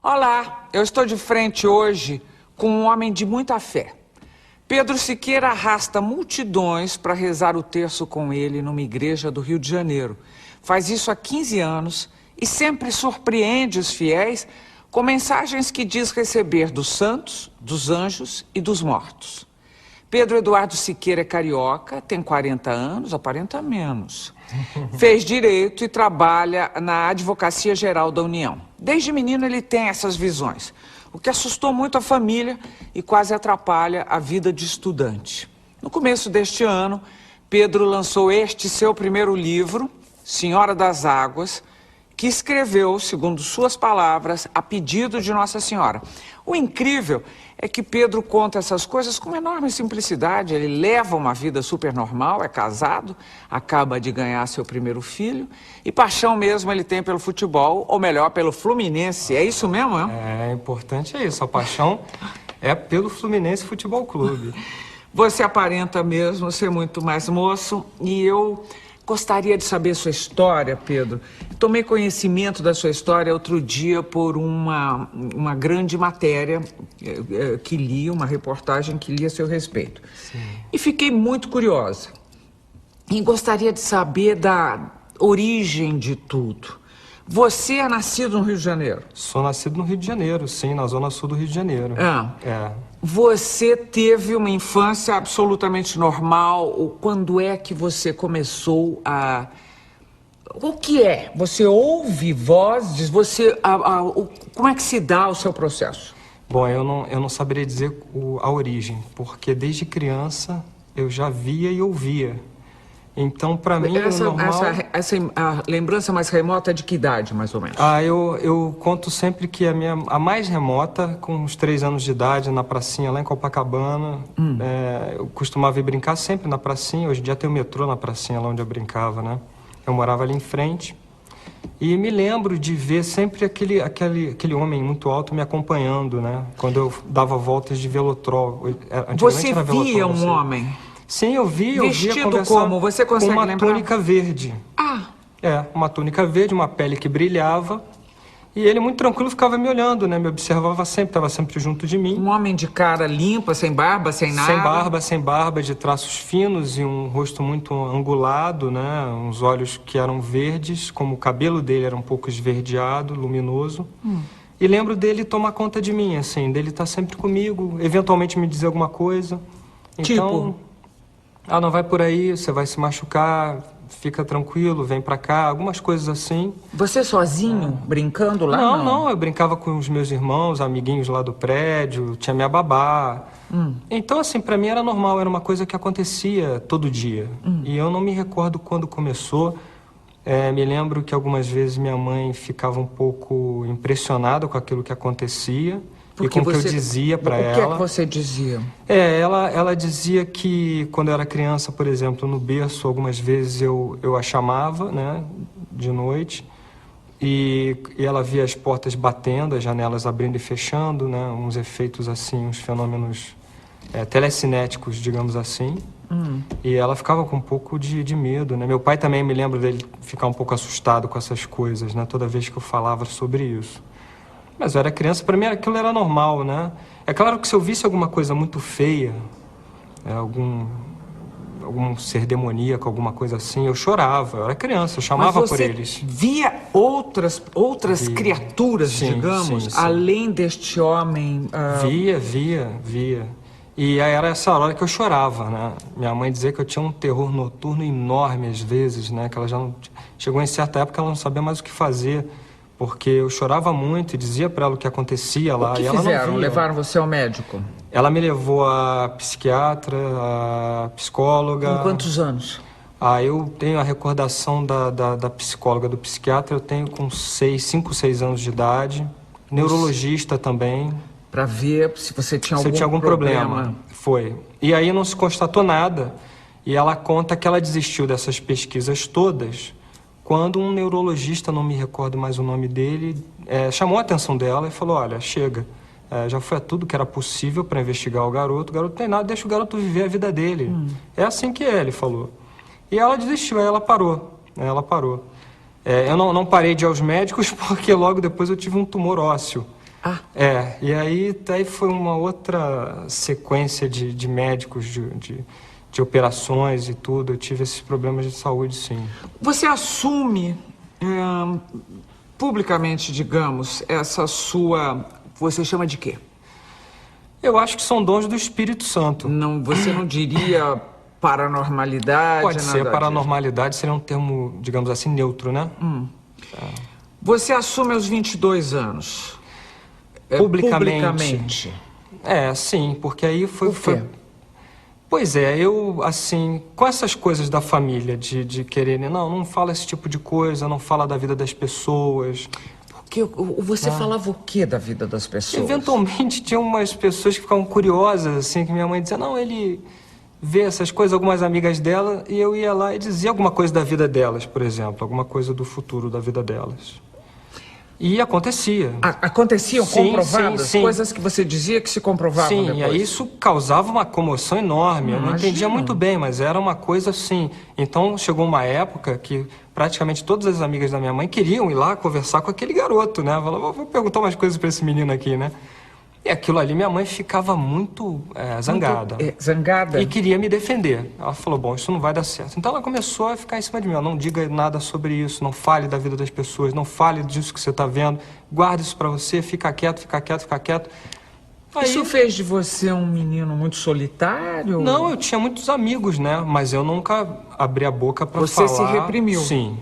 Olá, eu estou de frente hoje com um homem de muita fé. Pedro Siqueira arrasta multidões para rezar o terço com ele numa igreja do Rio de Janeiro. Faz isso há 15 anos e sempre surpreende os fiéis com mensagens que diz receber dos santos, dos anjos e dos mortos. Pedro Eduardo Siqueira é carioca, tem 40 anos, aparenta menos. Fez direito e trabalha na Advocacia Geral da União. Desde menino ele tem essas visões, o que assustou muito a família e quase atrapalha a vida de estudante. No começo deste ano, Pedro lançou este seu primeiro livro, Senhora das Águas, que escreveu, segundo suas palavras, a pedido de Nossa Senhora. O incrível é que Pedro conta essas coisas com enorme simplicidade. Ele leva uma vida super normal, é casado, acaba de ganhar seu primeiro filho e paixão mesmo ele tem pelo futebol, ou melhor, pelo Fluminense. É isso mesmo, é? É, importante é isso, a paixão é pelo Fluminense Futebol Clube. Você aparenta mesmo ser muito mais moço e eu gostaria de saber sua história, Pedro. Tomei conhecimento da sua história outro dia por uma grande matéria que li, uma reportagem que li a seu respeito. Sim. E fiquei muito curiosa. E gostaria de saber da origem de tudo. Você é nascido no Rio de Janeiro? Sou nascido no Rio de Janeiro, sim, na zona sul do Rio de Janeiro. É. Você teve uma infância absolutamente normal? Quando é que você começou a... O que é? Você ouve vozes? Como é que se dá o seu processo? Bom, eu não saberia dizer a origem, porque desde criança eu já via e ouvia. Então, para mim, o normal... A lembrança mais remota é de que idade, mais ou menos? Eu conto sempre que a mais remota, com uns 3 anos de idade, na pracinha lá em Copacabana. Eu costumava ir brincar sempre na pracinha. Hoje em dia tem o metrô na pracinha lá onde eu brincava, né? Eu morava ali em frente. E me lembro de ver sempre aquele homem muito alto me acompanhando, né? Quando eu dava voltas de velotrol. Você via um homem? Sim, eu via Vestido como? Você consegue lembrar? Com uma túnica verde. Uma túnica verde, uma pele que brilhava. E ele, muito tranquilo, ficava me olhando, né? Me observava sempre, estava sempre junto de mim. Um homem de cara limpa, sem barba, sem nada? Sem barba, de traços finos e um rosto muito angulado, né? Uns olhos que eram verdes, como o cabelo dele era um pouco esverdeado, luminoso. E lembro dele tomar conta de mim, assim, dele estar sempre comigo, eventualmente me dizer alguma coisa. Então, não vai por aí, você vai se machucar, fica tranquilo, vem pra cá, algumas coisas assim. Você sozinho, brincando lá? Não, eu brincava com os meus irmãos, amiguinhos lá do prédio, tinha minha babá. Então, assim, pra mim era normal, era uma coisa que acontecia todo dia. E eu não me recordo quando começou. Me lembro que algumas vezes minha mãe ficava um pouco impressionada com aquilo que acontecia. Porque e com o que eu dizia pra ela. O que é que você dizia? Ela dizia que quando eu era criança, por exemplo, no berço, algumas vezes eu a chamava, né, de noite, e ela via as portas batendo, as janelas abrindo e fechando, né, uns efeitos assim, uns fenômenos telecinéticos, digamos assim. E ela ficava com um pouco de medo, né. Meu pai também, me lembro dele ficar um pouco assustado com essas coisas, né, toda vez que eu falava sobre isso. Mas eu era criança, pra mim aquilo era normal, né? É claro que se eu visse alguma coisa muito feia, algum ser demoníaco, alguma coisa assim, eu chorava. Eu era criança, eu chamava por eles. Mas você via outras criaturas, digamos, sim. além deste homem? Via. E aí era essa hora que eu chorava, né? Minha mãe dizia que eu tinha um terror noturno enorme às vezes, né? Que ela já não... Chegou em certa época, ela não sabia mais o que fazer. Porque eu chorava muito e dizia pra ela o que acontecia lá. O que e ela fizeram? Não via. Levaram você ao médico? Ela me levou a psiquiatra, a psicóloga. Com quantos anos? Eu tenho a recordação da psicóloga, do psiquiatra, eu tenho com 5, 6 anos de idade. Neurologista também. Pra ver se você tinha algum problema. Foi. E aí não se constatou nada. E ela conta que ela desistiu dessas pesquisas todas quando um neurologista, não me recordo mais o nome dele, chamou a atenção dela e falou, olha, chega, já foi a tudo que era possível para investigar o garoto não tem nada, deixa o garoto viver a vida dele. É assim que ele falou. E ela desistiu, aí ela parou. Eu não parei de ir aos médicos porque logo depois eu tive um tumor ósseo. Ah. E aí foi uma outra sequência de médicos, de operações e tudo. Eu tive esses problemas de saúde, sim. Você assume publicamente, digamos, essa sua... Você chama de quê? Eu acho que são dons do Espírito Santo. Não, você não diria paranormalidade? Pode ser, nada paranormalidade seria um termo, digamos assim, neutro, né? Você assume aos 22 anos? Publicamente. Sim, porque aí foi... Por quê? Pois é, eu, assim, com essas coisas da família, de quererem, não fala esse tipo de coisa, não fala da vida das pessoas. Porque você falava o quê da vida das pessoas? Eventualmente tinha umas pessoas que ficavam curiosas, assim, que minha mãe dizia, não, ele vê essas coisas, algumas amigas dela, e eu ia lá e dizia alguma coisa da vida delas, por exemplo, alguma coisa do futuro da vida delas. E acontecia. Aconteciam comprovadas? Sim. Coisas que você dizia que se comprovavam depois? Sim, e aí isso causava uma comoção enorme. Eu não Imagino. entendia muito bem, mas era uma coisa assim. Então chegou uma época que praticamente todas as amigas da minha mãe queriam ir lá conversar com aquele garoto, né? Falava, vou perguntar umas coisas para esse menino aqui, né? E aquilo ali, minha mãe ficava muito zangada. Zangada? E queria me defender. Ela falou, bom, isso não vai dar certo. Então ela começou a ficar em cima de mim. Ela, não diga nada sobre isso, não fale da vida das pessoas, não fale disso que você está vendo. Guarda isso para você, fica quieto, fica quieto, fica quieto. Aí... Isso fez de você um menino muito solitário? Não, eu tinha muitos amigos, né? Mas eu nunca abri a boca para falar. Você se reprimiu? Sim,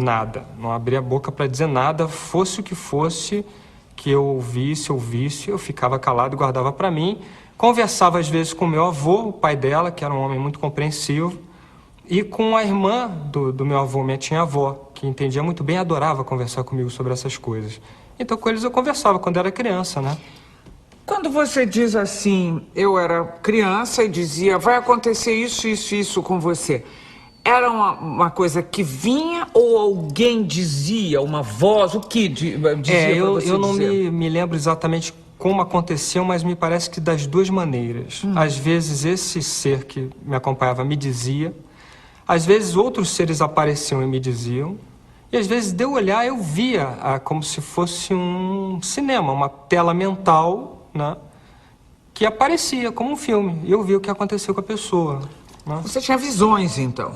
nada. Não abri a boca para dizer nada, fosse o que fosse... que eu ouvisse, eu ficava calado e guardava para mim. Conversava às vezes com meu avô, o pai dela, que era um homem muito compreensivo, e com a irmã do meu avô, minha tia-avó, que entendia muito bem e adorava conversar comigo sobre essas coisas. Então com eles eu conversava quando era criança, né? Quando você diz assim, eu era criança e dizia, vai acontecer isso, isso, isso com você... Era uma coisa que vinha ou alguém dizia, uma voz, o que dizia pra você eu não dizer? me lembro exatamente como aconteceu, mas me parece que das duas maneiras. Às vezes esse ser que me acompanhava me dizia, às vezes outros seres apareciam e me diziam, e às vezes de eu olhar eu via como se fosse um cinema, uma tela mental, né, que aparecia como um filme, e eu via o que aconteceu com a pessoa. Você tinha visões, então?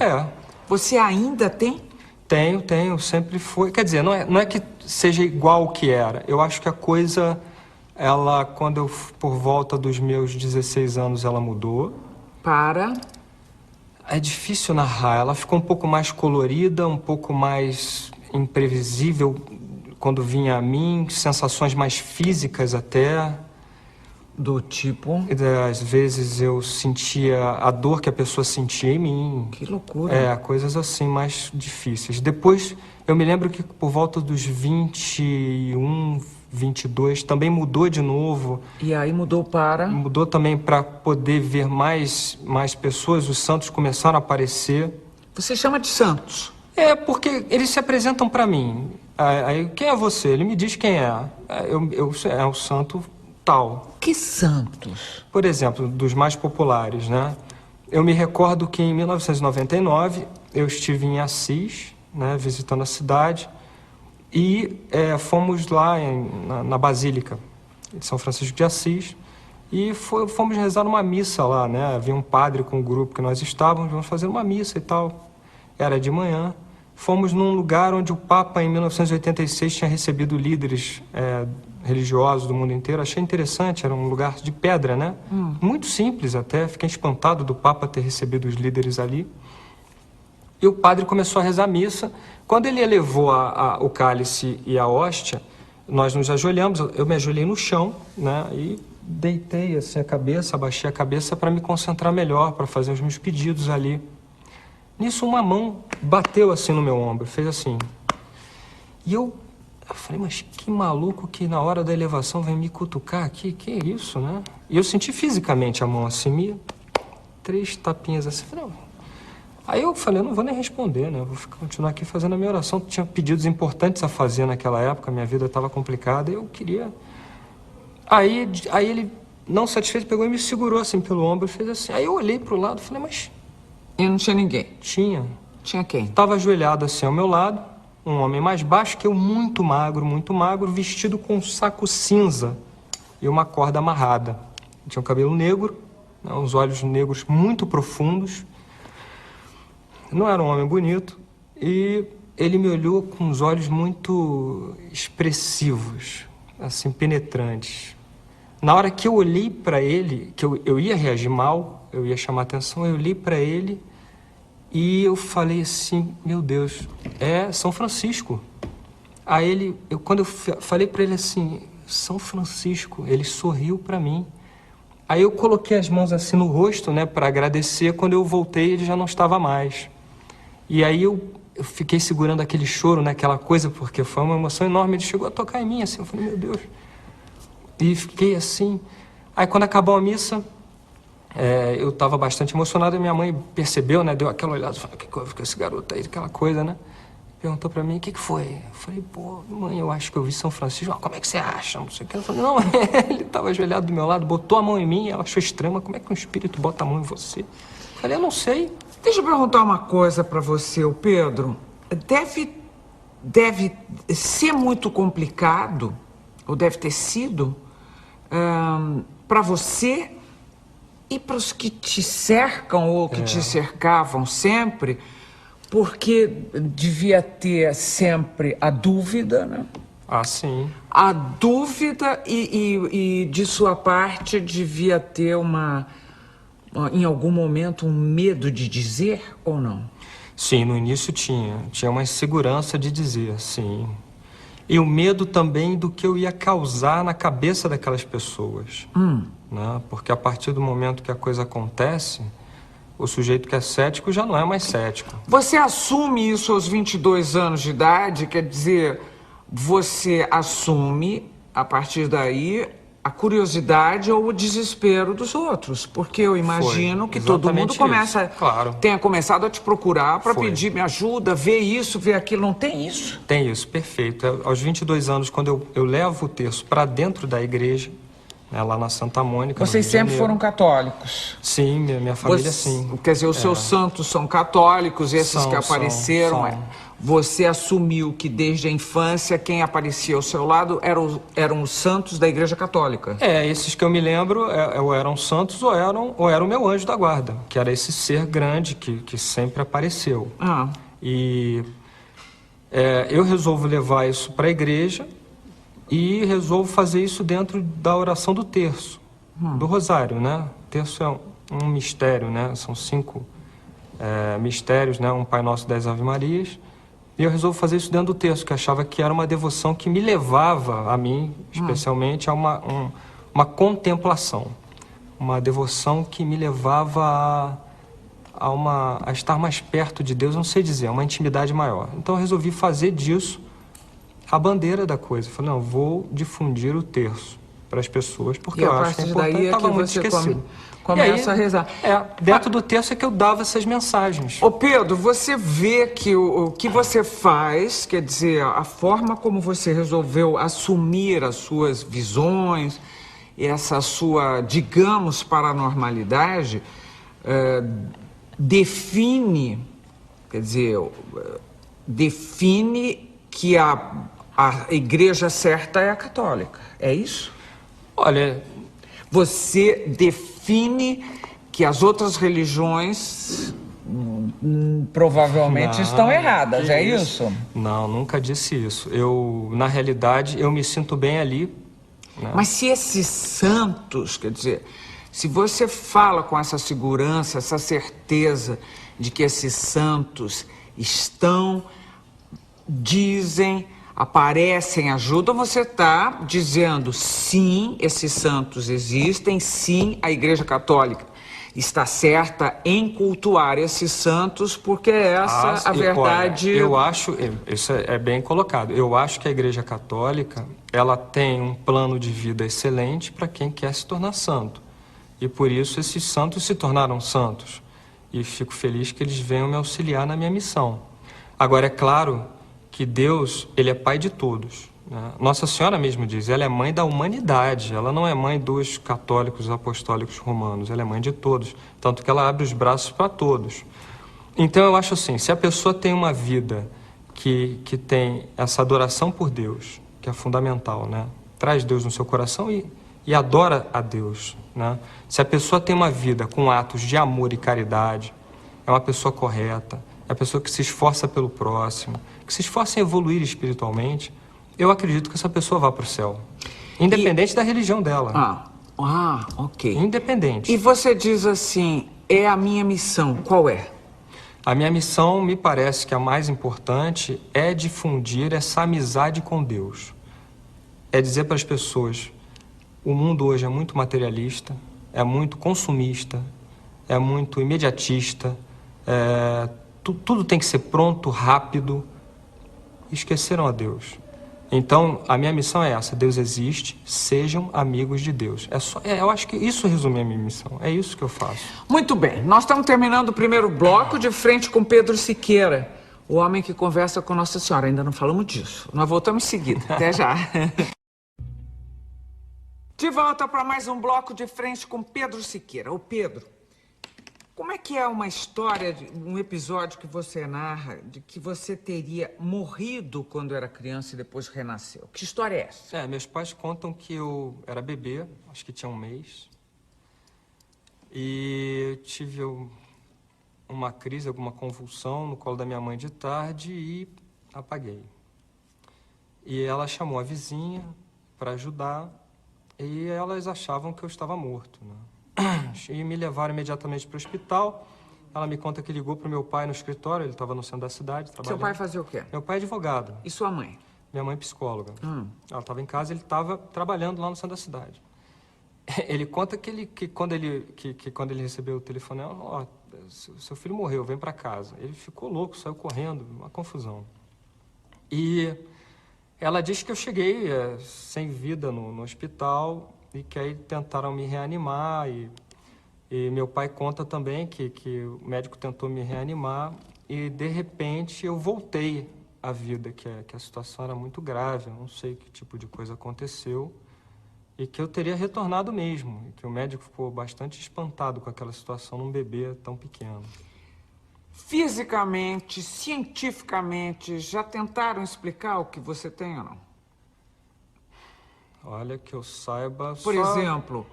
Você ainda tem? Tenho, sempre foi. Quer dizer, não é que seja igual ao que era. Eu acho que a coisa, ela, quando eu, por volta dos meus 16 anos, ela mudou. É difícil narrar. Ela ficou um pouco mais colorida, um pouco mais imprevisível quando vinha a mim, sensações mais físicas até. Do tipo? Às vezes eu sentia a dor que a pessoa sentia em mim. Que loucura. Coisas assim mais difíceis. Depois, eu me lembro que por volta dos 21, 22, também mudou de novo. E aí mudou para? Mudou também para poder ver mais pessoas. Os santos começaram a aparecer. Você chama de santos? Porque eles se apresentam para mim. Aí, quem é você? Ele me diz quem é. É o santo tal. Que santos? Por exemplo, dos mais populares, né? Eu me recordo que em 1999 eu estive em Assis, né, visitando a cidade, e fomos lá na Basílica de São Francisco de Assis e fomos rezar uma missa lá, né? Havia um padre com o grupo que nós estávamos, vamos fazer uma missa e tal. Era de manhã. Fomos num lugar onde o Papa, em 1986, tinha recebido líderes religiosos do mundo inteiro. Achei interessante, era um lugar de pedra, né? Muito simples até, fiquei espantado do Papa ter recebido os líderes ali. E o padre começou a rezar a missa. Quando ele elevou o cálice e a hóstia, nós nos ajoelhamos, eu me ajoelhei no chão, né? E deitei assim a cabeça, abaixei a cabeça para me concentrar melhor, para fazer os meus pedidos ali. Nisso uma mão bateu assim no meu ombro, fez assim. E eu falei, mas que maluco que na hora da elevação vem me cutucar aqui, que é isso, né? E eu senti fisicamente a mão assim, 3 tapinhas assim. Aí eu falei, eu não vou nem responder, né? Eu vou continuar aqui fazendo a minha oração. Tinha pedidos importantes a fazer naquela época, minha vida estava complicada e eu queria... Aí ele, não satisfeito, pegou e me segurou assim pelo ombro e fez assim. Aí eu olhei pro lado e falei, mas... E não tinha ninguém? Tinha. Tinha quem? Estava ajoelhado assim ao meu lado, um homem mais baixo que eu, muito magro, vestido com um saco cinza e uma corda amarrada. Tinha um cabelo negro, né, uns olhos negros muito profundos. Não era um homem bonito e ele me olhou com os olhos muito expressivos, assim, penetrantes. Na hora que eu olhei para ele, que eu ia reagir mal, eu ia chamar atenção, eu olhei para ele e eu falei assim, meu Deus, é São Francisco. Aí quando eu falei para ele assim, São Francisco, ele sorriu para mim. Aí eu coloquei as mãos assim no rosto, né, para agradecer. Quando eu voltei, ele já não estava mais. E aí eu fiquei segurando aquele choro, né, aquela coisa, porque foi uma emoção enorme. Ele chegou a tocar em mim, assim, eu falei, meu Deus. E fiquei assim. Aí quando acabou a missa, eu estava bastante emocionado. E minha mãe percebeu, né, deu aquela olhada, falou, o que houve com esse garoto aí, aquela coisa, né. Perguntou pra mim, o que foi? Eu falei, pô, mãe, eu acho que eu vi São Francisco. Como é que você acha? Não sei o que. Ela falou, não, ele estava ajoelhado do meu lado, botou a mão em mim, ela achou estranho, mas como é que um espírito bota a mão em você? Eu falei, eu não sei. Deixa eu perguntar uma coisa pra você, o Pedro. Deve ser muito complicado, ou deve ter sido, pra você e pros que te cercam ou que te cercavam sempre, porque devia ter sempre a dúvida, né? Ah, sim. A dúvida e de sua parte devia ter em algum momento, um medo de dizer ou não? Sim, no início tinha uma insegurança de dizer, sim. E o medo também do que eu ia causar na cabeça daquelas pessoas. Né? Porque a partir do momento que a coisa acontece, o sujeito que é cético já não é mais cético. Você assume isso aos 22 anos de idade? Quer dizer, você assume, a partir daí, a curiosidade ou o desespero dos outros. Porque eu imagino que todo mundo tenha começado a te procurar para pedir me ajuda, ver isso, ver aquilo. Não tem isso? Tem isso, perfeito. Aos 22 anos, quando eu levo o terço para dentro da igreja, lá na Santa Mônica. Vocês sempre foram católicos? Sim, minha família sim. Quer dizer, os seus santos são católicos, esses que apareceram. Você assumiu que desde a infância quem aparecia ao seu lado eram os santos da Igreja Católica? Esses que eu me lembro ou eram santos ou era o meu anjo da guarda, que era esse ser grande que sempre apareceu. E eu resolvo levar isso para a igreja. E resolvo fazer isso dentro da oração do terço, do rosário, né? O terço é um mistério, né? São 5 mistérios, né? Um Pai Nosso, 10 Ave Marias. E eu resolvo fazer isso dentro do terço, que achava que era uma devoção que me levava, a mim, especialmente, a uma contemplação. Uma devoção que me levava a estar mais perto de Deus, não sei dizer, uma intimidade maior. Então eu resolvi fazer disso a bandeira da coisa. Falei, não, vou difundir o terço para as pessoas, porque eu acho que é importante. Daí é estava que muito você esquecido. começa a rezar. Dentro do terço é que eu dava essas mensagens. Ô Pedro, você vê que o que você faz, quer dizer, a forma como você resolveu assumir as suas visões, essa sua, digamos, paranormalidade, define que a igreja certa é a católica, é isso? Olha, você define que as outras religiões provavelmente estão erradas, é isso? Não, nunca disse isso. Na realidade, eu me sinto bem ali. Né? Mas se esses santos, quer dizer, se você fala com essa segurança, essa certeza de que esses santos dizem, aparecem, ajudam, você está dizendo sim, esses santos existem, sim, a Igreja Católica está certa em cultuar esses santos, porque essa a verdade... Olha, eu acho, isso é bem colocado, eu acho que a Igreja Católica, ela tem um plano de vida excelente para quem quer se tornar santo. E por isso esses santos se tornaram santos. E fico feliz que eles venham me auxiliar na minha missão. Agora, é claro que Deus, ele é pai de todos. Né? Nossa Senhora mesmo diz, ela é mãe da humanidade, ela não é mãe dos católicos apostólicos romanos, ela é mãe de todos, tanto que ela abre os braços para todos. Então eu acho assim, se a pessoa tem uma vida que tem essa adoração por Deus, que é fundamental, né? Traz Deus no seu coração e adora a Deus, né? Se a pessoa tem uma vida com atos de amor e caridade, é uma pessoa correta, é uma pessoa que se esforça pelo próximo, que se esforça em evoluir espiritualmente, eu acredito que essa pessoa vá para o céu. Independente da religião dela. Ok. Independente. E você diz assim, é a minha missão, qual é? A minha missão, me parece que a mais importante é difundir essa amizade com Deus. É dizer para as pessoas, o mundo hoje é muito materialista, é muito consumista, é muito imediatista, tudo tem que ser pronto, rápido. Esqueceram a Deus. Então, a minha missão é essa, Deus existe, sejam amigos de Deus. Eu acho que isso resume a minha missão, é isso que eu faço. Muito bem, nós estamos terminando o primeiro bloco de frente com Pedro Siqueira, o homem que conversa com Nossa Senhora. Ainda não falamos disso, nós voltamos em seguida, até já. De volta para mais um bloco de frente com Pedro Siqueira. Ô Pedro, como é que é uma história, um episódio que você narra de que você teria morrido quando era criança e depois renasceu? Que história é essa? Meus pais contam que eu era bebê, acho que tinha 1 mês, e eu tive uma crise, alguma convulsão no colo da minha mãe de tarde e apaguei. E ela chamou a vizinha para ajudar e elas achavam que eu estava morto, né? E me levaram imediatamente para o hospital. Ela me conta que ligou para o meu pai no escritório, ele estava no centro da cidade trabalhando. Seu pai fazia o quê? Meu pai é advogado. E sua mãe? Minha mãe é psicóloga. Ela estava em casa, ele estava trabalhando lá no centro da cidade. Ele conta que quando ele recebeu o telefonema, ó, seu filho morreu, vem para casa. Ele ficou louco, saiu correndo, uma confusão. E ela diz que eu cheguei sem vida no hospital e que aí tentaram me reanimar. E meu pai conta também que o médico tentou me reanimar e, de repente, eu voltei à vida, que a situação era muito grave, eu não sei que tipo de coisa aconteceu, e que eu teria retornado mesmo, e que o médico ficou bastante espantado com aquela situação num bebê tão pequeno. Fisicamente, cientificamente, já tentaram explicar o que você tem ou não? Olha, que eu saiba... Por exemplo,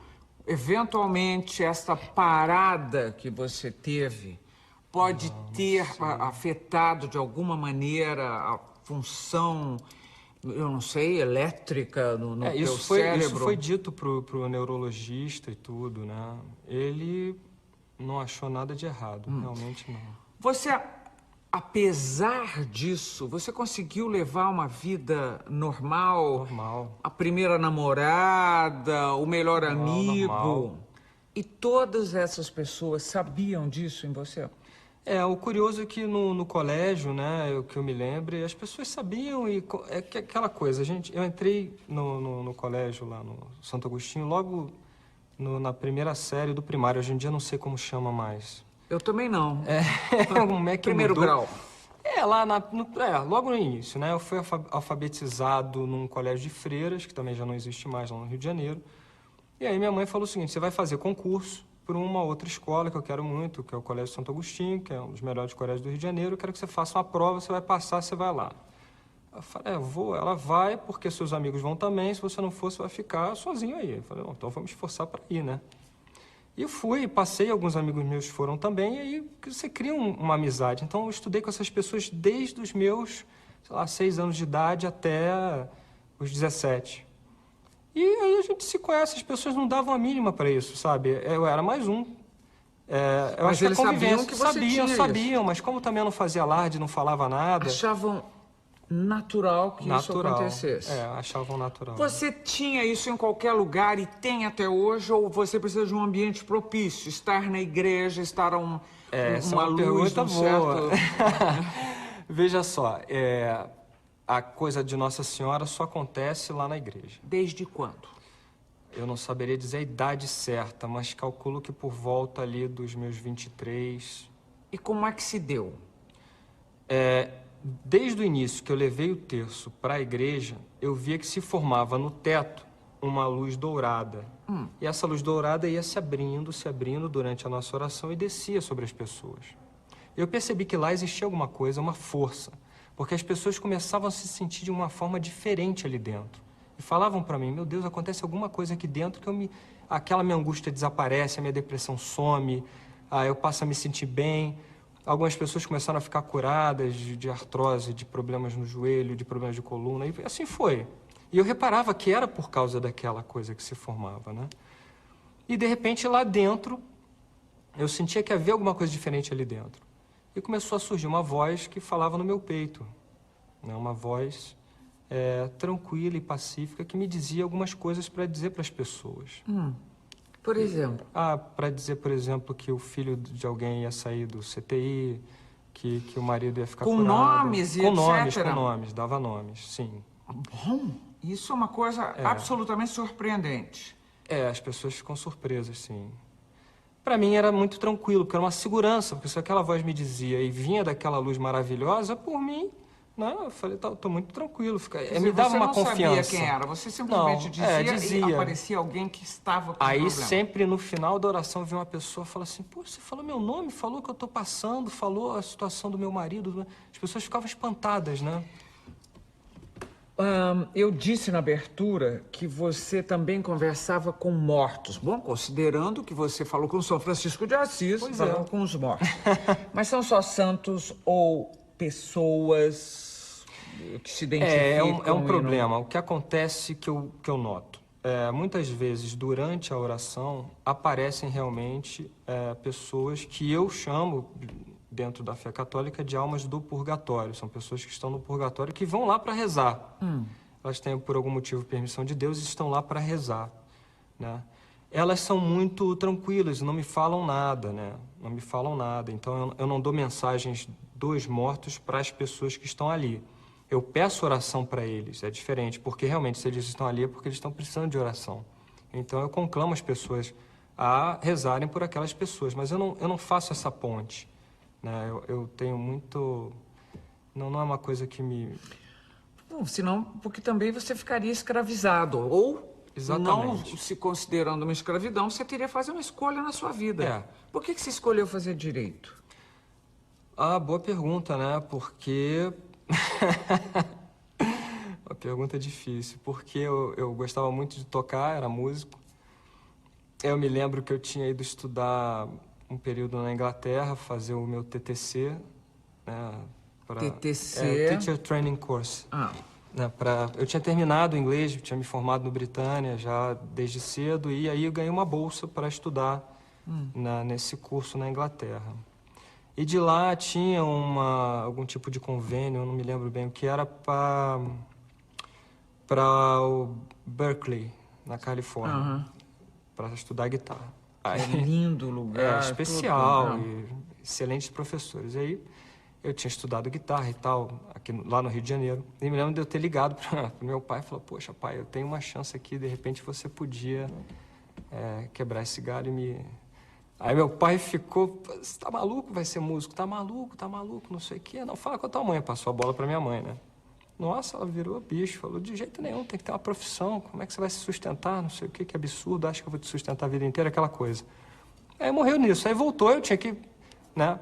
eventualmente, essa parada que você teve pode ter afetado de alguma maneira a função, eu não sei, elétrica no teu cérebro? Isso foi dito pro neurologista e tudo, né? Ele não achou nada de errado, realmente não. Você, apesar disso, você conseguiu levar uma vida normal? Normal. A primeira namorada, o melhor amigo? Normal. E todas essas pessoas sabiam disso em você? O curioso é que no colégio, né, o que eu me lembro, as pessoas sabiam e aquela coisa, eu entrei no colégio lá no Santo Agostinho logo na primeira série do primário, hoje em dia não sei como chama mais. Eu também não. Como é que Primeiro mudou? grau. Logo no início, né, eu fui alfabetizado num colégio de freiras, que também já não existe mais lá no Rio de Janeiro, e aí minha mãe falou o seguinte, você vai fazer concurso por uma outra escola que eu quero muito, que é o Colégio Santo Agostinho, que é um dos melhores colégios do Rio de Janeiro. Eu quero que você faça uma prova, você vai passar, você vai lá. Eu falei, eu vou. Ela vai, porque seus amigos vão também. Se você não for, você vai ficar sozinho aí. Eu falei, então vamos esforçar para ir, né? E eu fui, passei, alguns amigos meus foram também, e aí você cria uma amizade. Então eu estudei com essas pessoas desde os meus, 6 anos de idade até os 17. E aí a gente se conhece, as pessoas não davam a mínima para isso, sabe? Eu era mais um. Eu Mas acho que eles sabiam que você tinha sabiam, mas como também eu não fazia alarde, não falava nada... Achavam natural que isso acontecesse. Achavam natural. Você tinha isso em qualquer lugar e tem até hoje, ou você precisa de um ambiente propício? Estar na igreja, estar uma luz, pergunta um boa. certo... Veja só, a coisa de Nossa Senhora só acontece lá na igreja. Desde quando? Eu não saberia dizer a idade certa, mas calculo que por volta ali dos meus 23. E como é que se deu? Desde o início que eu levei o terço para a igreja, eu via que se formava no teto uma luz dourada. E essa luz dourada ia se abrindo durante a nossa oração e descia sobre as pessoas. Eu percebi que lá existia alguma coisa, uma força Porque as pessoas começavam a se sentir de uma forma diferente ali dentro. E falavam para mim, meu Deus, acontece alguma coisa aqui dentro que aquela minha angústia desaparece, a minha depressão some, eu passo a me sentir bem. Algumas pessoas começaram a ficar curadas de artrose, de problemas no joelho, de problemas de coluna, e assim foi. E eu reparava que era por causa daquela coisa que se formava, né? E de repente lá dentro, eu sentia que havia alguma coisa diferente ali dentro. E começou a surgir uma voz que falava no meu peito, né? Uma voz tranquila e pacífica que me dizia algumas coisas para dizer para as pessoas. Por exemplo? Para dizer, por exemplo, que o filho de alguém ia sair do CTI, que o marido ia ficar Com curado. nomes e etc.? Com nomes, dava nomes, sim. Bom, isso é uma coisa absolutamente surpreendente. As pessoas ficam surpresas, sim. Para mim era muito tranquilo, porque era uma segurança, porque se aquela voz me dizia e vinha daquela luz maravilhosa, por mim, não, eu falei, tô muito tranquilo. Me dava uma confiança. Você não sabia quem era, você simplesmente dizia e aparecia alguém que estava com Aí problema. sempre no final da oração vinha uma pessoa e falava assim, pô, você falou meu nome, falou o que eu tô passando, falou a situação do meu marido. As pessoas ficavam espantadas, né? Eu disse na abertura que você também conversava com mortos. Bom, considerando que você falou com São Francisco de Assis, falando com os mortos. Mas são só santos ou pessoas que se identificam? É um problema. O que acontece que eu noto? Muitas vezes, durante a oração, aparecem realmente pessoas que eu chamo, dentro da fé católica, de almas do purgatório. São pessoas que estão no purgatório que vão lá para rezar. Elas têm, por algum motivo, permissão de Deus e estão lá para rezar, né? Elas são muito tranquilas, não me falam nada, né? Não me falam nada. Então, eu não dou mensagens dos mortos para as pessoas que estão ali. Eu peço oração para eles, é diferente, porque realmente se eles estão ali é porque eles estão precisando de oração. Então eu conclamo as pessoas a rezarem por aquelas pessoas, mas eu não faço essa ponte, né? Eu tenho muito... Não é uma coisa que me... Não, senão, porque também você ficaria escravizado, ou... Exatamente. Não se considerando uma escravidão, você teria que fazer uma escolha na sua vida. Por que você escolheu fazer direito? Boa pergunta, né? Porque... Uma pergunta difícil. Porque eu gostava muito de tocar, era músico. Eu me lembro que eu tinha ido estudar um período na Inglaterra, fazer o meu TTC, né? TTC? Teacher Training Course. Eu tinha terminado o inglês, tinha me formado no Britânia já desde cedo, e aí eu ganhei uma bolsa para estudar nesse curso na Inglaterra. E de lá tinha algum tipo de convênio, eu não me lembro bem o que era, para o Berkeley, na Califórnia, para estudar guitarra. É lindo lugar. Especial, e excelentes professores. Aí eu tinha estudado guitarra e tal, lá no Rio de Janeiro. E me lembro de eu ter ligado para o meu pai e falar, poxa, pai, eu tenho uma chance aqui, de repente você podia quebrar esse galho e me... Aí meu pai ficou, você tá maluco, vai ser músico? Tá maluco, não sei o quê. Não, fala com a tua mãe, passou a bola para minha mãe, né? Nossa, ela virou bicho, falou, de jeito nenhum, tem que ter uma profissão, como é que você vai se sustentar, não sei o quê, que absurdo, acho que eu vou te sustentar a vida inteira, aquela coisa. Aí morreu nisso, aí voltou, eu tinha que, né?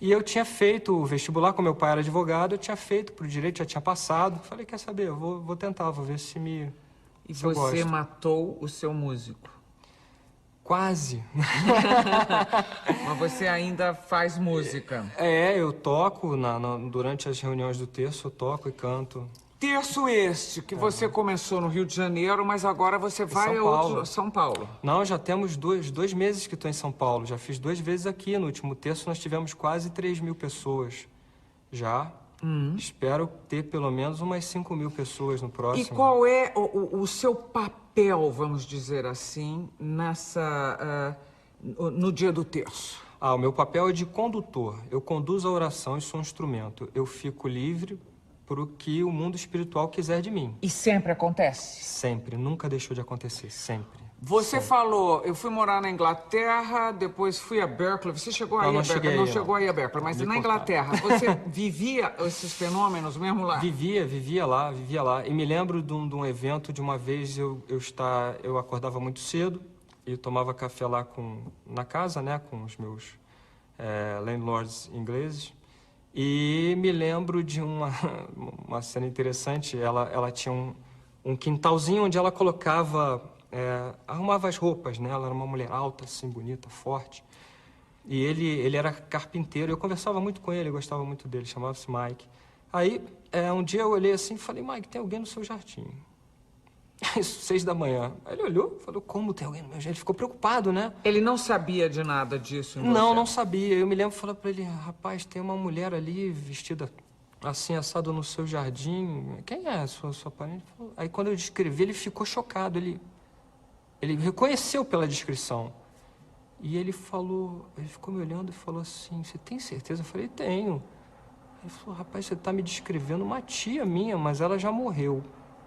E eu tinha feito o vestibular, como meu pai era advogado, eu tinha feito pro direito, já tinha passado. Falei, quer saber, eu vou tentar, vou ver se me... E você matou o seu músico? Quase. Mas você ainda faz música? Eu toco, durante as reuniões do terço, eu toco e canto. Terço este, que você começou no Rio de Janeiro, mas agora você vai a São Paulo. Não, já temos dois meses que estou em São Paulo. Já fiz 2 vezes aqui. No último terço nós tivemos quase 3.000 pessoas. Já. Espero ter pelo menos umas 5.000 pessoas no próximo. E qual é o seu papel, vamos dizer assim, no dia do terço? O meu papel é de condutor. Eu conduzo a oração e sou um instrumento. Eu fico livre para o que o mundo espiritual quiser de mim. E sempre acontece? Sempre, nunca deixou de acontecer, sempre. Você falou, eu fui morar na Inglaterra, depois fui a Berkeley. Você chegou aí a Berkeley? Não chegou aí a Berkeley, mas na Inglaterra, você vivia esses fenômenos mesmo lá? Vivia lá. E me lembro de um evento, de uma vez eu acordava muito cedo e tomava café lá na casa, né, com os meus landlords ingleses. E me lembro de uma cena interessante. Ela tinha um quintalzinho onde ela colocava, arrumava as roupas, né? Ela era uma mulher alta, assim, bonita, forte. E ele era carpinteiro. Eu conversava muito com ele, eu gostava muito dele, chamava-se Mike. Aí, um dia eu olhei assim e falei, Mike, tem alguém no seu jardim? Isso, 6 da manhã. Aí ele olhou e falou, como tem alguém no meu jardim? Ele ficou preocupado, né? Ele não sabia de nada disso em você? Não sabia. Eu me lembro de falar pra ele, rapaz, tem uma mulher ali vestida assim, assado no seu jardim. Quem é a sua parente? Aí quando eu descrevi, ele ficou chocado. Ele reconheceu pela descrição. E ele ficou me olhando e falou assim, você tem certeza? Eu falei, tenho. Ele falou, rapaz, você tá me descrevendo uma tia minha, mas ela já morreu.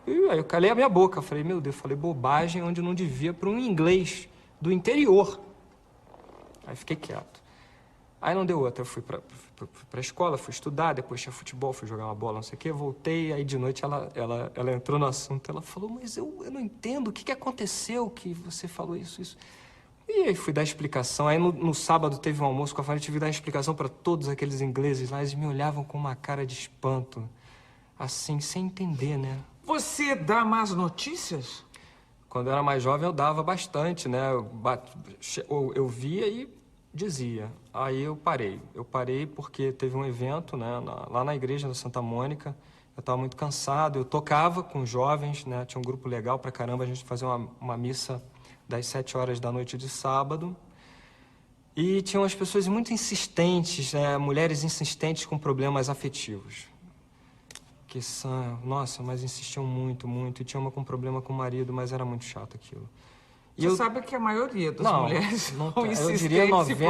E aí eu calei a minha boca, falei, meu Deus, falei bobagem onde não devia para um inglês do interior. Aí fiquei quieto. Aí não deu outra, eu fui pra escola, fui estudar, depois tinha futebol, fui jogar uma bola, não sei o quê, voltei, aí de noite ela entrou no assunto, ela falou, mas eu não entendo, o que aconteceu que você falou isso? E aí fui dar explicação, aí no sábado teve um almoço com a família, tive que dar explicação para todos aqueles ingleses lá, eles me olhavam com uma cara de espanto, assim, sem entender, né? Você dá más notícias? Quando eu era mais jovem eu dava bastante, né? Eu via e dizia. Aí eu parei. Eu parei porque teve um evento, né? Lá na igreja da Santa Mônica. Eu estava muito cansado. Eu tocava com jovens, né? Tinha um grupo legal pra caramba. A gente fazia uma missa das 7 horas da noite de sábado. E tinham as pessoas muito insistentes, né? Mulheres insistentes com problemas afetivos. Que são, nossa, mas insistiam muito. E tinha uma com problema com o marido, mas era muito chato aquilo. E Você sabe que a maioria das mulheres não, são eu diria insistentes e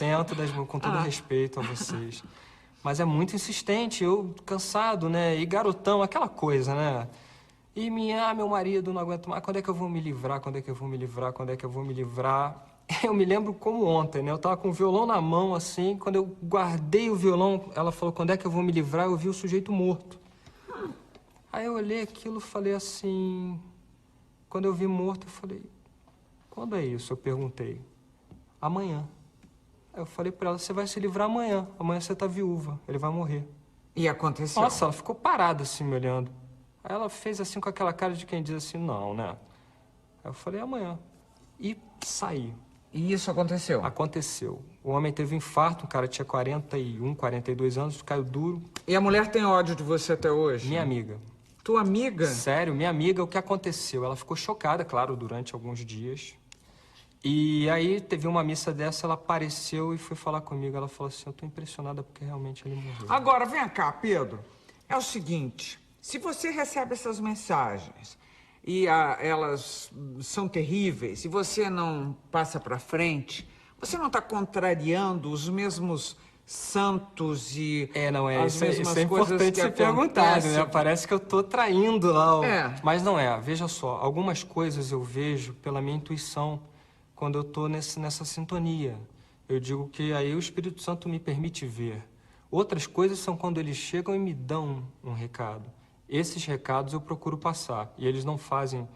95% com todo respeito a vocês. Mas é muito insistente, eu cansado, né? E garotão, aquela coisa, né? E meu marido, não aguento mais. Quando é que eu vou me livrar? Quando é que eu vou me livrar? Quando é que eu vou me livrar? Eu me lembro como ontem, né? Eu tava com o violão na mão, assim. Quando eu guardei o violão, ela falou, quando é que eu vou me livrar? Eu vi o sujeito morto. Aí eu olhei aquilo e falei assim... Quando eu vi morto, eu falei, quando é isso? Eu perguntei. Amanhã. Aí eu falei pra ela, você vai se livrar amanhã. Amanhã você tá viúva, ele vai morrer. E aconteceu? Nossa, ela ficou parada assim, me olhando. Aí ela fez assim com aquela cara de quem diz assim, não, né? Aí eu falei, amanhã. E saí. E isso aconteceu? Aconteceu. O homem teve um infarto, o cara tinha 41, 42 anos, caiu duro. E a mulher tem ódio de você até hoje? Minha amiga. Tua amiga? Sério, minha amiga, o que aconteceu? Ela ficou chocada, claro, durante alguns dias. E aí teve uma missa dessa, ela apareceu e foi falar comigo. Ela falou assim, eu tô impressionada porque realmente ele morreu. Agora, vem cá, Pedro. É o seguinte, se você recebe essas mensagens e elas são terríveis, e você não passa pra frente, você não tá contrariando os mesmos santos e as mesmas isso é coisas importante que ser perguntado, né? acontecem? Parece que eu tô traindo lá. Mas não é, veja só, algumas coisas eu vejo pela minha intuição quando eu tô nessa sintonia. Eu digo que aí o Espírito Santo me permite ver. Outras coisas são quando eles chegam e me dão um recado. Esses recados eu procuro passar e eles não fazem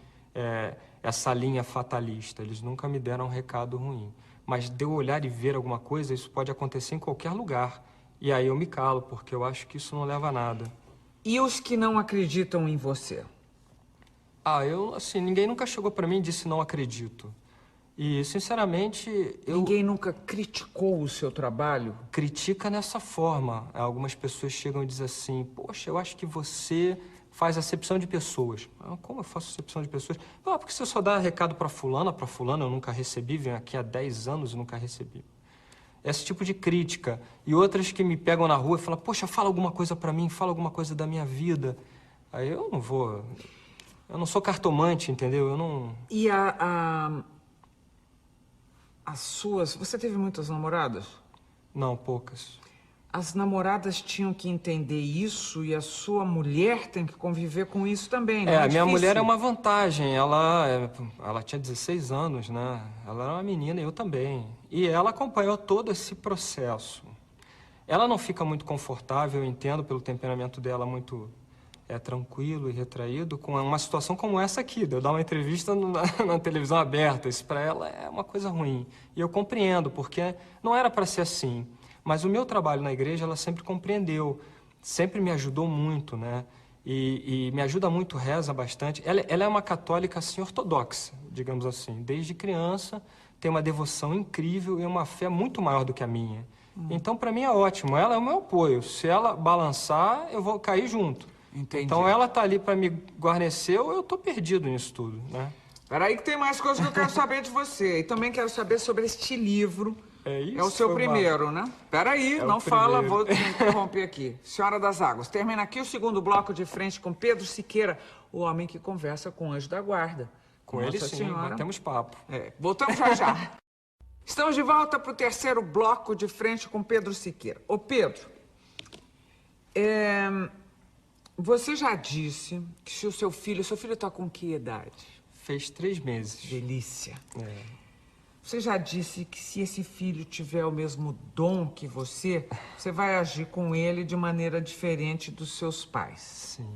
essa linha fatalista, eles nunca me deram um recado ruim. Mas de eu olhar e ver alguma coisa, isso pode acontecer em qualquer lugar. E aí eu me calo, porque eu acho que isso não leva a nada. E os que não acreditam em você? Ninguém nunca chegou pra mim e disse não acredito. E, sinceramente, Ninguém nunca criticou o seu trabalho? Critica nessa forma. Algumas pessoas chegam e dizem assim, poxa, eu acho que você faz acepção de pessoas. Como eu faço acepção de pessoas? Porque você só dá recado pra fulana, eu nunca recebi, venho aqui há 10 anos e nunca recebi. Esse tipo de crítica. E outras que me pegam na rua e falam, poxa, fala alguma coisa pra mim, fala alguma coisa da minha vida. Aí eu não vou... Eu não sou cartomante, entendeu? Eu não... E as suas... Você teve muitas namoradas? Não, poucas. As namoradas tinham que entender isso e a sua mulher tem que conviver com isso também, não é? A minha mulher é uma vantagem. Ela tinha 16 anos, né? Ela era uma menina e eu também. E ela acompanhou todo esse processo. Ela não fica muito confortável, eu entendo, pelo temperamento dela muito tranquilo e retraído, com uma situação como essa aqui, de eu dar uma entrevista na televisão aberta. Isso para ela é uma coisa ruim. E eu compreendo, porque não era para ser assim. Mas o meu trabalho na igreja, ela sempre compreendeu, sempre me ajudou muito, né? E me ajuda muito, reza bastante. Ela é uma católica, assim, ortodoxa, digamos assim. Desde criança, tem uma devoção incrível e uma fé muito maior do que a minha. Então, para mim, é ótimo. Ela é o meu apoio. Se ela balançar, eu vou cair junto. Entendi. Então, ela tá ali para me guarnecer ou eu tô perdido nisso tudo, né? Peraí que tem mais coisas que eu quero saber de você. E também quero saber sobre este livro. É isso? É o seu Foi primeiro, né? Peraí, É não o fala, primeiro. vou te interromper aqui. Senhora das Águas, termina aqui o segundo bloco de frente com Pedro Siqueira, o homem que conversa com o anjo da guarda. Com ele, Nossa sim, Senhora. batemos papo. Voltamos já já. Estamos de volta para o terceiro bloco de frente com Pedro Siqueira. Ô Pedro, você já disse que se o seu filho está com que idade? Fez 3 meses. Delícia. É. Você já disse que se esse filho tiver o mesmo dom que você vai agir com ele de maneira diferente dos seus pais. Sim.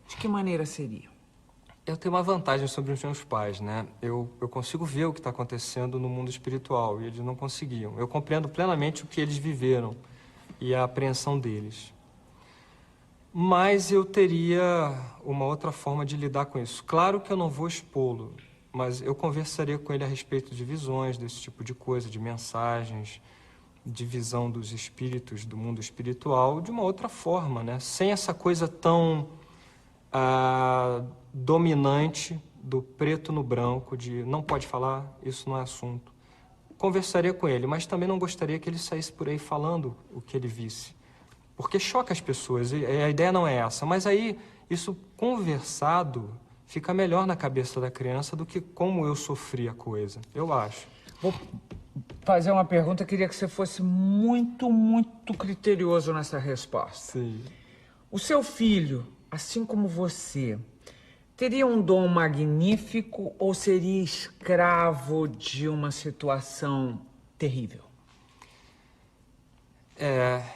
De que maneira seria? Eu tenho uma vantagem sobre os meus pais, né? Eu consigo ver o que está acontecendo no mundo espiritual e eles não conseguiam. Eu compreendo plenamente o que eles viveram e a apreensão deles. Mas eu teria uma outra forma de lidar com isso. Claro que eu não vou expô-lo, mas eu conversaria com ele a respeito de visões, desse tipo de coisa, de mensagens, de visão dos espíritos, do mundo espiritual, de uma outra forma, né? Sem essa coisa tão dominante do preto no branco, de não pode falar, isso não é assunto. Conversaria com ele, mas também não gostaria que ele saísse por aí falando o que ele visse. Porque choca as pessoas, e a ideia não é essa. Mas aí, isso conversado, fica melhor na cabeça da criança do que como eu sofri a coisa, eu acho. Vou fazer uma pergunta, queria que você fosse muito, muito criterioso nessa resposta. Sim. O seu filho, assim como você, teria um dom magnífico ou seria escravo de uma situação terrível?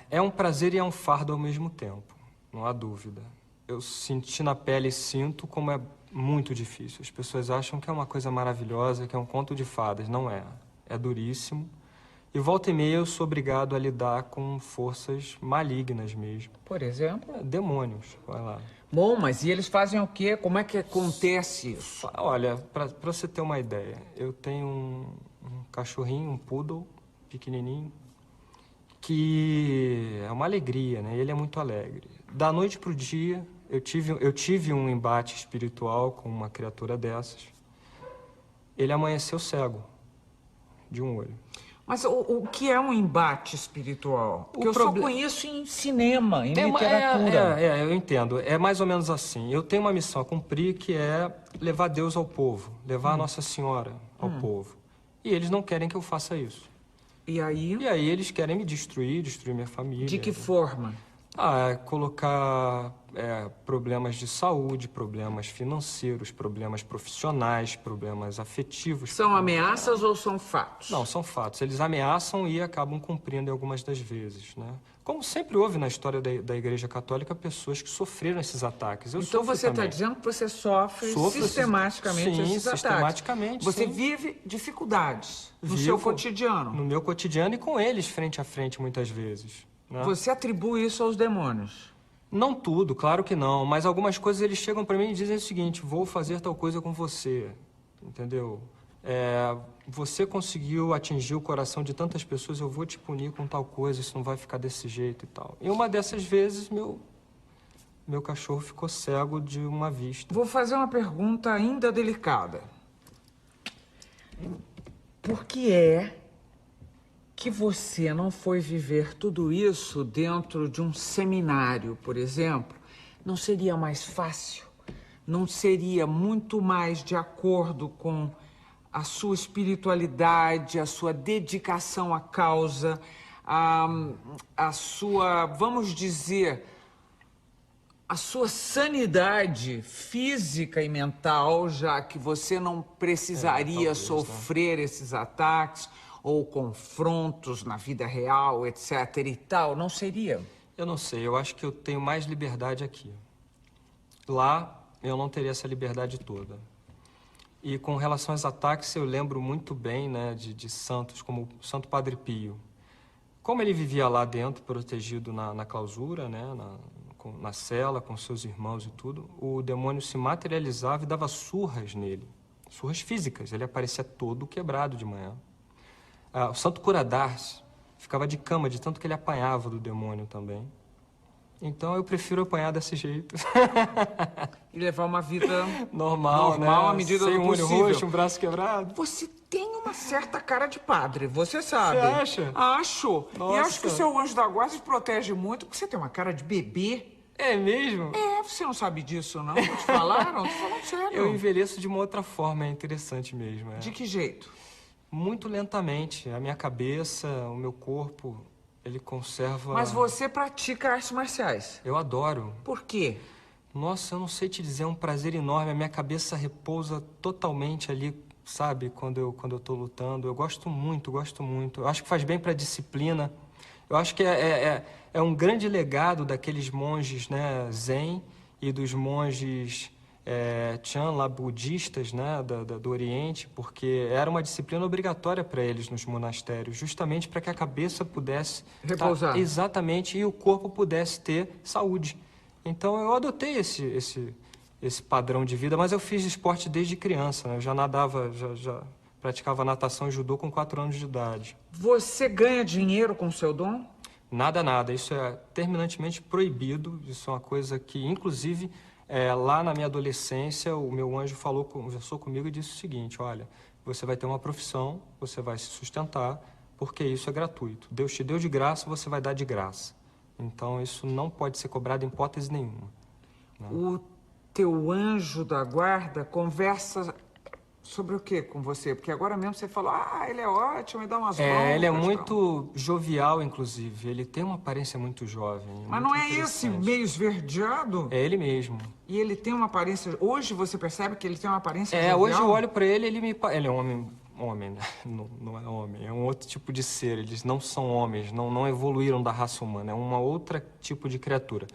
É um prazer e é um fardo ao mesmo tempo, não há dúvida. Eu senti na pele e sinto como é muito difícil. As pessoas acham que é uma coisa maravilhosa, que é um conto de fadas. Não é. É duríssimo. E volta e meia eu sou obrigado a lidar com forças malignas mesmo. Por exemplo? Demônios, vai lá. Bom, mas e eles fazem o quê? Como é que acontece isso? Olha, pra você ter uma ideia, eu tenho um cachorrinho, um poodle, pequenininho, que é uma alegria, né? Ele é muito alegre. Da noite pro dia, eu tive um embate espiritual com uma criatura dessas. Ele amanheceu cego, de um olho. Mas o que é um embate espiritual? Porque eu só conheço em cinema, em literatura. Eu entendo. É mais ou menos assim. Eu tenho uma missão a cumprir que é levar Deus ao povo, levar a Nossa Senhora ao povo. E eles não querem que eu faça isso. E aí? E aí eles querem me destruir minha família. De que forma? Colocar problemas de saúde, problemas financeiros, problemas profissionais, problemas afetivos. São ameaças ou são fatos? Não, são fatos. Eles ameaçam e acabam cumprindo algumas das vezes, né? Como sempre houve na história da Igreja Católica, pessoas que sofreram esses ataques. Então você está dizendo que você sofre sistematicamente esses ataques. Sistematicamente, você sim. vive dificuldades no seu cotidiano. No meu cotidiano e com eles frente a frente muitas vezes. Né? Você atribui isso aos demônios? Não tudo, claro que não. Mas algumas coisas eles chegam para mim e dizem o seguinte: vou fazer tal coisa com você. Entendeu? Você conseguiu atingir o coração de tantas pessoas, eu vou te punir com tal coisa, isso não vai ficar desse jeito e tal. E uma dessas vezes, meu cachorro ficou cego de uma vista. Vou fazer uma pergunta ainda delicada. Por que é que você não foi viver tudo isso dentro de um seminário, por exemplo? Não seria mais fácil? Não seria muito mais de acordo com a sua espiritualidade, a sua dedicação à causa, a sua, vamos dizer, a sua sanidade física e mental, já que você não precisaria sofrer esses ataques ou confrontos na vida real, etc. e tal, não seria? Eu não sei, eu acho que eu tenho mais liberdade aqui. Lá, eu não teria essa liberdade toda. E com relação aos ataques, eu lembro muito bem, né, de santos como o Santo Padre Pio. Como ele vivia lá dentro, protegido na clausura, né, na cela, com seus irmãos e tudo, o demônio se materializava e dava surras nele, surras físicas. Ele aparecia todo quebrado de manhã. O Santo Curadars ficava de cama de tanto que ele apanhava do demônio também. Então eu prefiro apanhar desse jeito. E levar uma vida normal, né? à medida sem do um olho possível. roxo, um braço quebrado. Você tem uma certa cara de padre, você sabe. Você acha? Acho. Nossa. E acho que o seu anjo da guarda te protege muito, porque você tem uma cara de bebê. É mesmo? É, você não sabe disso, não? Te falaram? Tô falando sério. Eu envelheço de uma outra forma, é interessante mesmo. É. De que jeito? Muito lentamente. A minha cabeça, o meu corpo, ele conserva... Mas você pratica artes marciais. Eu adoro. Por quê? Nossa, eu não sei te dizer, é um prazer enorme. A minha cabeça repousa totalmente ali, sabe? Quando eu tô lutando. Eu gosto muito, gosto muito. Eu acho que faz bem pra disciplina. Eu acho que é um grande legado daqueles monges, né, Zen e dos monges Chan, lá, budistas, né, do Oriente, porque era uma disciplina obrigatória para eles nos monastérios, justamente para que a cabeça pudesse repousar. Exatamente, e o corpo pudesse ter saúde. Então eu adotei esse padrão de vida, mas eu fiz esporte desde criança, né? Eu já nadava, já praticava natação e judô com 4 anos de idade. Você ganha dinheiro com o seu dom? Nada. Isso é terminantemente proibido. Isso é uma coisa que, inclusive, lá na minha adolescência, o meu anjo conversou comigo e disse o seguinte: olha, você vai ter uma profissão, você vai se sustentar, porque isso é gratuito. Deus te deu de graça, você vai dar de graça. Então, isso não pode ser cobrado em hipótese nenhuma. Né? O teu anjo da guarda conversa sobre o que com você? Porque agora mesmo você falou, ele é ótimo, me dá umas broncas. Ele é muito jovial, inclusive. Ele tem uma aparência muito jovem. Mas não é esse meio esverdeado? É ele mesmo. E ele tem uma aparência... Hoje você percebe que ele tem uma aparência jovial? Hoje eu olho pra ele, ele é homem, né? Não é homem, é um outro tipo de ser. Eles não são homens, não evoluíram da raça humana. É uma outra tipo de criatura.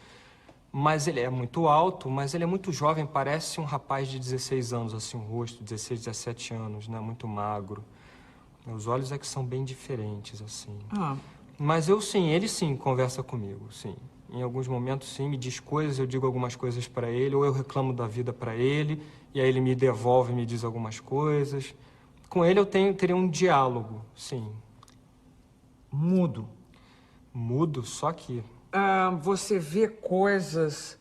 Mas ele é muito alto, mas ele é muito jovem, parece um rapaz de 16 anos, assim, o rosto, 16, 17 anos, né? Muito magro. Os olhos é que são bem diferentes, assim. Mas ele sim, conversa comigo, sim. Em alguns momentos, sim, me diz coisas, eu digo algumas coisas pra ele, ou eu reclamo da vida pra ele, e aí ele me devolve e me diz algumas coisas. Com ele eu teria um diálogo, sim. Mudo? Mudo, só que... Você vê coisas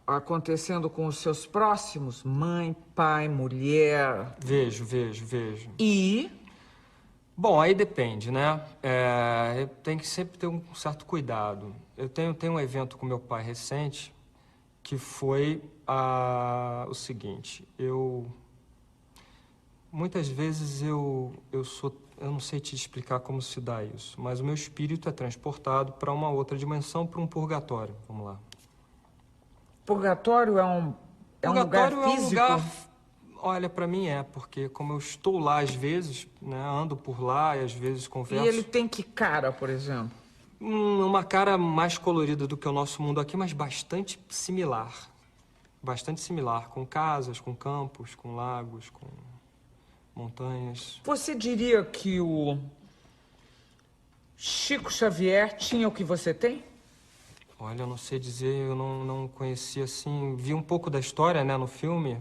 acontecendo com os seus próximos? Mãe, pai, mulher? Vejo. E? Bom, aí depende, né? Tem que sempre ter um certo cuidado. Eu tenho um evento com meu pai recente que foi o seguinte. Muitas vezes eu não sei te explicar como se dá isso, mas o meu espírito é transportado para uma outra dimensão, para um purgatório. Vamos lá. Purgatório é um lugar físico? É um lugar, olha, para mim porque como eu estou lá às vezes, né, ando por lá e às vezes converso... E ele tem que cara, por exemplo? Uma cara mais colorida do que o nosso mundo aqui, mas bastante similar. Bastante similar, com casas, com campos, com lagos, com... montanhas. Você diria que o Chico Xavier tinha o que você tem? Olha, eu não sei dizer, eu não conhecia assim. Vi um pouco da história, né, no filme.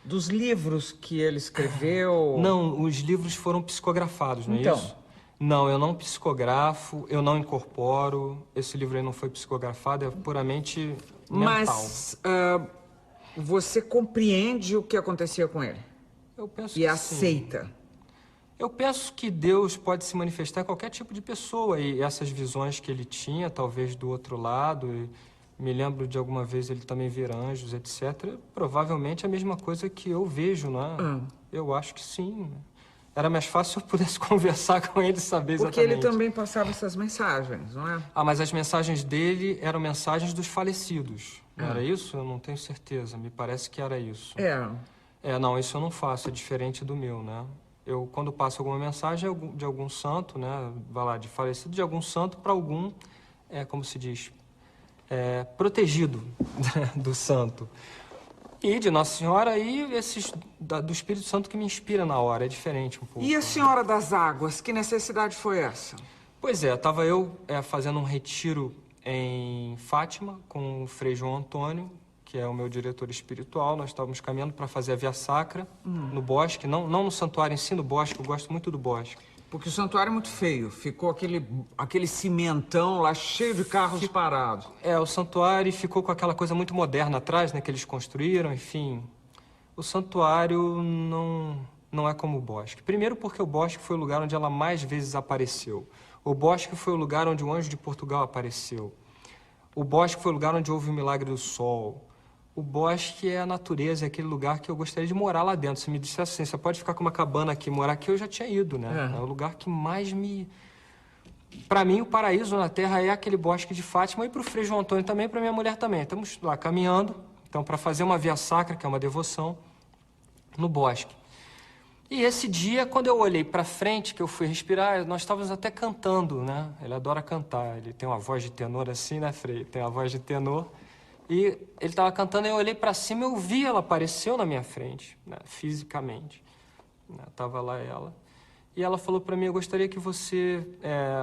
Dos livros que ele escreveu? Não, os livros foram psicografados, não é isso? Não, eu não psicografo, eu não incorporo. Esse livro aí não foi psicografado, é puramente mental. Mas você compreende o que acontecia com ele? Eu penso e aceita? Sim. Eu penso que Deus pode se manifestar em qualquer tipo de pessoa. E essas visões que ele tinha, talvez do outro lado, e me lembro de alguma vez ele também ver anjos, etc. Provavelmente é a mesma coisa que eu vejo, né? Eu acho que sim. Era mais fácil se eu pudesse conversar com ele e saber exatamente. Porque ele também passava essas mensagens, não é? Mas as mensagens dele eram mensagens dos falecidos. Não era isso? Eu não tenho certeza. Me parece que era isso. Não, isso eu não faço, é diferente do meu, né? Eu, quando passo alguma mensagem de algum santo, né? Vai lá, de falecido de algum santo para algum, como se diz, protegido do santo. E de Nossa Senhora e do Espírito Santo que me inspira na hora, é diferente um pouco. E a Senhora das Águas, que necessidade foi essa? Pois é, estava eu fazendo um retiro em Fátima com o Frei João Antônio, que é o meu diretor espiritual. Nós estávamos caminhando para fazer a Via Sacra no bosque, não no santuário em si, no bosque. Eu gosto muito do bosque. Porque o santuário é muito feio. Ficou aquele cimentão lá cheio de carros parados. O santuário ficou com aquela coisa muito moderna atrás, né, que eles construíram, enfim. O santuário não é como o bosque. Primeiro porque o bosque foi o lugar onde ela mais vezes apareceu. O bosque foi o lugar onde o anjo de Portugal apareceu. O bosque foi o lugar onde houve o milagre do sol. O bosque é a natureza, é aquele lugar que eu gostaria de morar lá dentro. Se me dissesse assim, você pode ficar com uma cabana aqui, morar aqui, eu já tinha ido, né? É o lugar que mais me... Para mim, o paraíso na Terra é aquele bosque de Fátima, e para o Frei João Antônio também, para minha mulher também. Estamos lá caminhando, então, para fazer uma Via Sacra, que é uma devoção, no bosque. E esse dia, quando eu olhei para frente, que eu fui respirar, nós estávamos até cantando, né? Ele adora cantar, ele tem uma voz de tenor assim, né, Frei? Tem uma voz de tenor. E ele estava cantando, eu olhei para cima, eu vi, ela apareceu na minha frente, né, fisicamente. Estava lá ela. E ela falou para mim, eu gostaria que você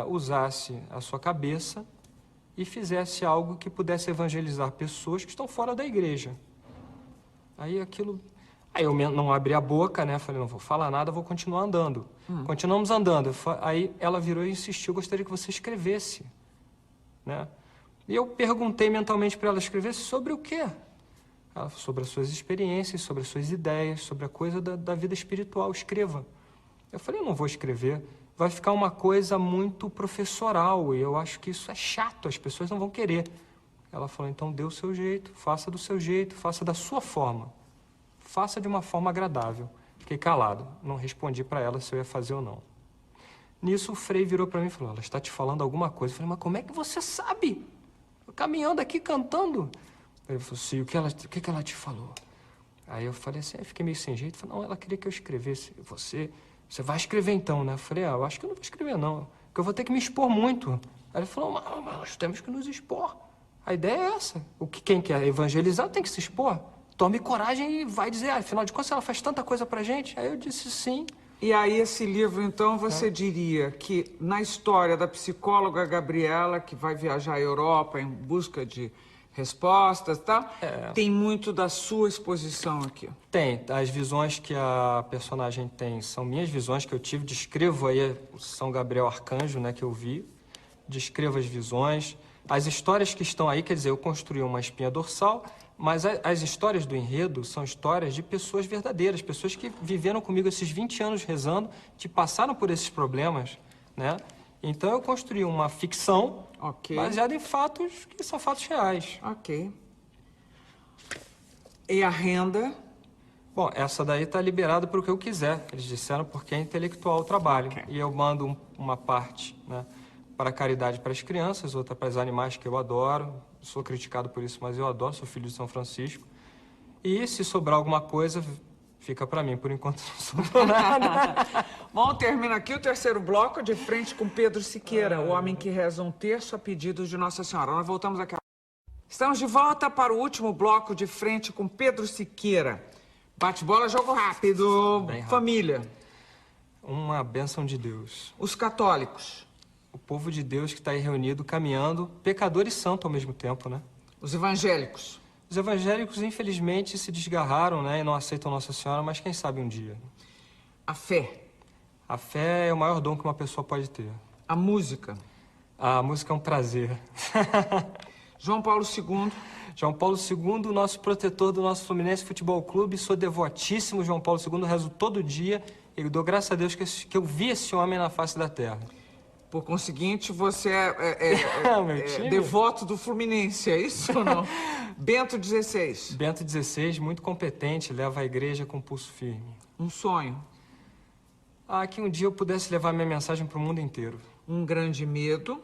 usasse a sua cabeça e fizesse algo que pudesse evangelizar pessoas que estão fora da igreja. Aí eu não abri a boca, né? Falei, não vou falar nada, vou continuar andando. Continuamos andando. Aí ela virou e insistiu, eu gostaria que você escrevesse, né? E eu perguntei mentalmente para ela escrever sobre o quê? Ela falou sobre as suas experiências, sobre as suas ideias, sobre a coisa da vida espiritual. Escreva. Eu falei, eu não vou escrever. Vai ficar uma coisa muito professoral e eu acho que isso é chato, as pessoas não vão querer. Ela falou, então dê o seu jeito, faça do seu jeito, faça da sua forma. Faça de uma forma agradável. Fiquei calado, não respondi para ela se eu ia fazer ou não. Nisso o Frei virou para mim e falou, ela está te falando alguma coisa. Eu falei, mas como é que você sabe? Caminhando aqui, cantando. Ele falou assim, o que ela te falou? Aí eu falei assim, fiquei meio sem jeito. Falei, não, ela queria que eu escrevesse. Você vai escrever então, né? Eu falei, eu acho que eu não vou escrever não, porque eu vou ter que me expor muito. Aí ele falou, mas nós temos que nos expor. A ideia é essa. Quem quer evangelizar tem que se expor. Tome coragem e vai dizer, afinal de contas ela faz tanta coisa pra gente. Aí eu disse sim. E aí esse livro, então, você diria que na história da psicóloga Gabriela, que vai viajar à Europa em busca de respostas e tal, tem muito da sua exposição aqui. Tem. As visões que a personagem tem são minhas visões que eu tive. Descrevo aí o São Gabriel Arcanjo, né, que eu vi. Descrevo as visões. As histórias que estão aí, quer dizer, eu construí uma espinha dorsal, mas as histórias do enredo são histórias de pessoas verdadeiras, pessoas que viveram comigo esses 20 anos rezando, que passaram por esses problemas, né? Então eu construí uma ficção baseada em fatos que são fatos reais. Ok. E a renda? Bom, essa daí está liberada para o que eu quiser. Eles disseram porque é intelectual o trabalho. E eu mando uma parte, né, para a caridade para as crianças, outra para os animais que eu adoro. Sou criticado por isso, mas eu adoro, sou filho de São Francisco. E se sobrar alguma coisa, fica para mim. Por enquanto não sobrou nada. Bom, termina aqui o terceiro bloco, de frente com Pedro Siqueira, o homem que reza um terço a pedido de Nossa Senhora. Nós voltamos aqui. Estamos de volta para o último bloco, de frente com Pedro Siqueira. Bate-bola, jogo rápido. Bem rápido. Família. Uma bênção de Deus. Os católicos. O povo de Deus que está aí reunido, caminhando, pecador e santo ao mesmo tempo, né? Os evangélicos. Os evangélicos, infelizmente, se desgarraram, né, e não aceitam Nossa Senhora, mas quem sabe um dia. A fé. A fé é o maior dom que uma pessoa pode ter. A música. A música é um prazer. João Paulo II. João Paulo II, nosso protetor do nosso Fluminense Futebol Clube. Sou devotíssimo João Paulo II, rezo todo dia e dou graças a Deus que eu vi esse homem na face da terra. Por conseguinte, você é devoto do Fluminense, é isso ou não? Bento XVI. Bento XVI, muito competente, leva a igreja com pulso firme. Um sonho. Que um dia eu pudesse levar minha mensagem para o mundo inteiro. Um grande medo.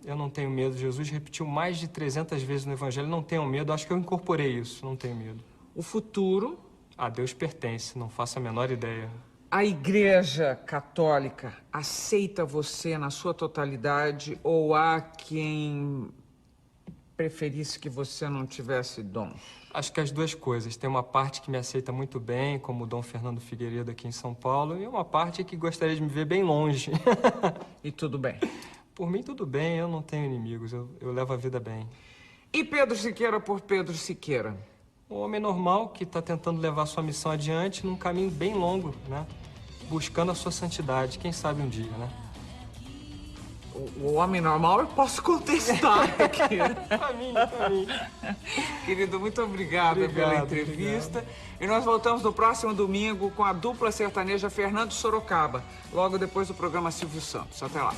Eu não tenho medo. Jesus repetiu mais de 300 vezes no Evangelho, não tenho medo. Acho que eu incorporei isso, não tenho medo. O futuro. A Deus pertence, não faço a menor ideia. A Igreja Católica aceita você na sua totalidade ou há quem preferisse que você não tivesse dons? Acho que as duas coisas. Tem uma parte que me aceita muito bem, como o Dom Fernando Figueiredo aqui em São Paulo, e uma parte que gostaria de me ver bem longe. E tudo bem. Por mim, tudo bem, eu não tenho inimigos, eu levo a vida bem. E Pedro Siqueira por Pedro Siqueira? Um homem normal que está tentando levar sua missão adiante num caminho bem longo, né? Buscando a sua santidade, quem sabe um dia, né? O homem normal eu posso contestar aqui. Pra mim. Querido, muito obrigado pela entrevista. Obrigado. E nós voltamos no próximo domingo com a dupla sertaneja Fernando Sorocaba, logo depois do programa Silvio Santos. Até lá.